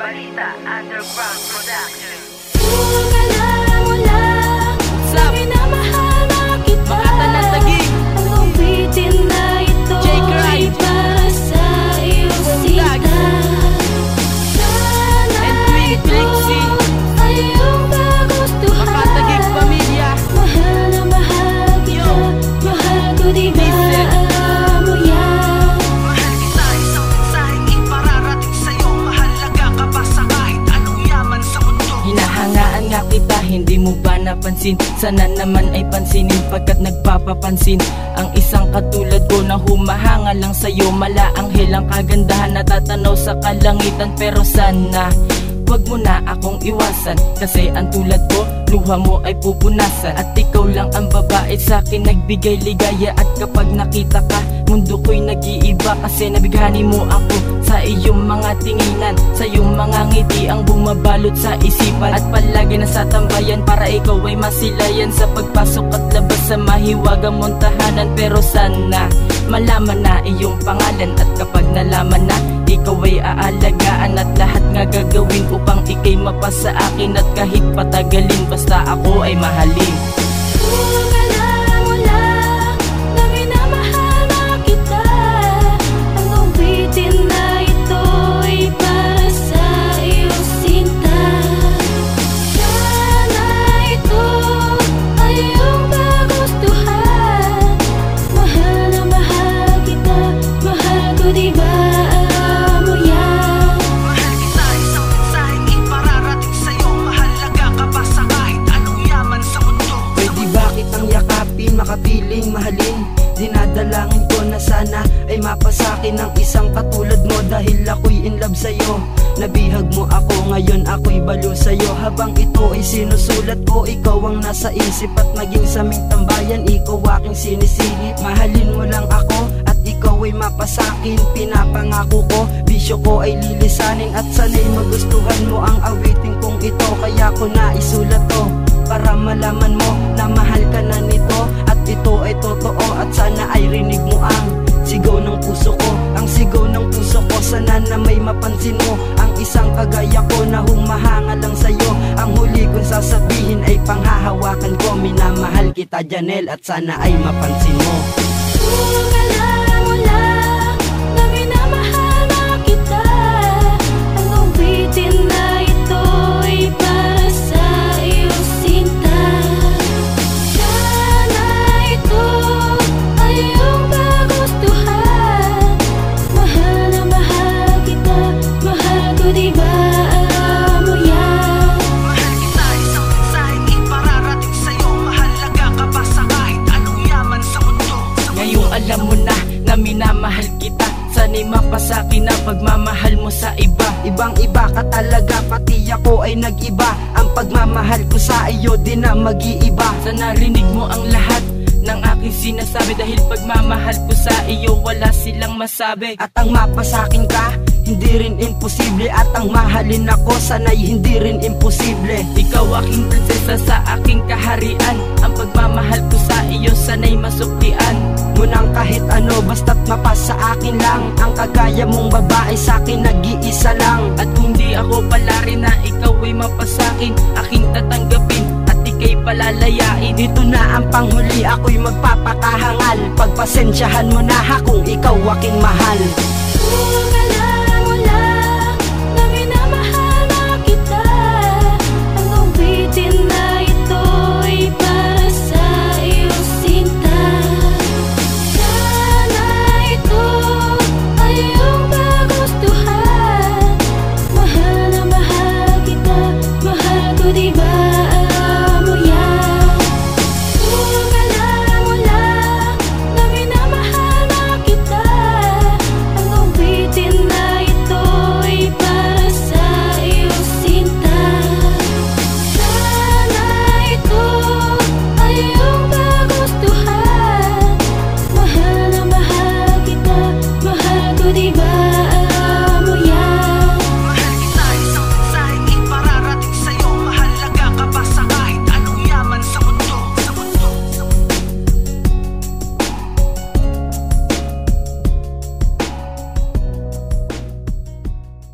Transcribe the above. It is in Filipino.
Balita Underground Production. Hindi mo ba napansin? Sana naman ay pansinin pagkat nagpapapansin ang isang katulad ko na humahanga lang sa'yo. Malaanghel ang kagandahan na tatanaw sa kalangitan. Pero sana wag mo na akong iwasan, kasi ang tulad ko, luha mo ay pupunasan. At ikaw lang ang babae sa'kin nagbigay ligaya. At kapag nakita ka, mundo ko'y nag-iiba, kasi nabighani mo ako sa iyong mga tinginan, sa iyong mga ngiti ang bumabalot sa isipan. At palagi na sa tambayan para ikaw ay masilayan sa pagpasok at labas sa mahiwagang mong tahanan. Pero sana malaman na iyong pangalan, at kapag nalaman na, ikaw ay aalagaan at lahat nga gagawin upang ikay mapasa akin. At kahit patagalin, basta ako ay mahalin. Makapiling, mahalin, dinadalangin ko na sana ay mapasakin ng isang katulad mo. Dahil ako'y in love sa'yo, nabihag mo ako, ngayon ako'y baliw sa'yo. Habang ito ay sinusulat ko, ikaw ang nasa isip, at maging sa aming tambayan, ikaw aking sinisilip. Mahalin mo lang ako at ikaw ay mapasakin, pinapangako ko, bisyo ko ay lilisanin. At sana'y magustuhan mo ang awiting kong ito, kaya ko na isulat to para malaman mo na mahal ka na nito. At ito ay totoo, at sana ay rinig mo ang sigaw ng puso ko. Ang sigaw ng puso ko, sana na may mapansin mo ang isang kagaya ko na humahanga lang sa'yo. Ang huli kong sasabihin ay panghahawakan ko, minamahal kita Janelle, at sana ay mapansin mo. Alam mo na na minamahal kita, sana'y mapasakin na pagmamahal mo sa iba. Ibang iba ka talaga, pati ako ay nag-iba. Ang pagmamahal ko sa iyo di na mag-iiba. Sana rinig mo ang lahat ng aking sinasabi, dahil pagmamahal ko sa iyo wala silang masabi. At ang mapasakin ka, hindi rin imposible. At ang mahalin ako, sana'y hindi rin imposible. Ikaw aking prinsesa sa aking kaharian, ang pagmamahal ko sa iyo sana'y masuklian. Munang kahit ano, basta't mapasa akin lang. Ang kagaya mong babae sa'kin nag-iisa lang. At kung di ako pala rin na ikaw ay mapasakin, aking tatanggapin at ika'y palalayain. Dito na ang panghuli, ako'y magpapakahangal. Pagpasensyahan mo na ha kung ikaw aking mahal. Diba?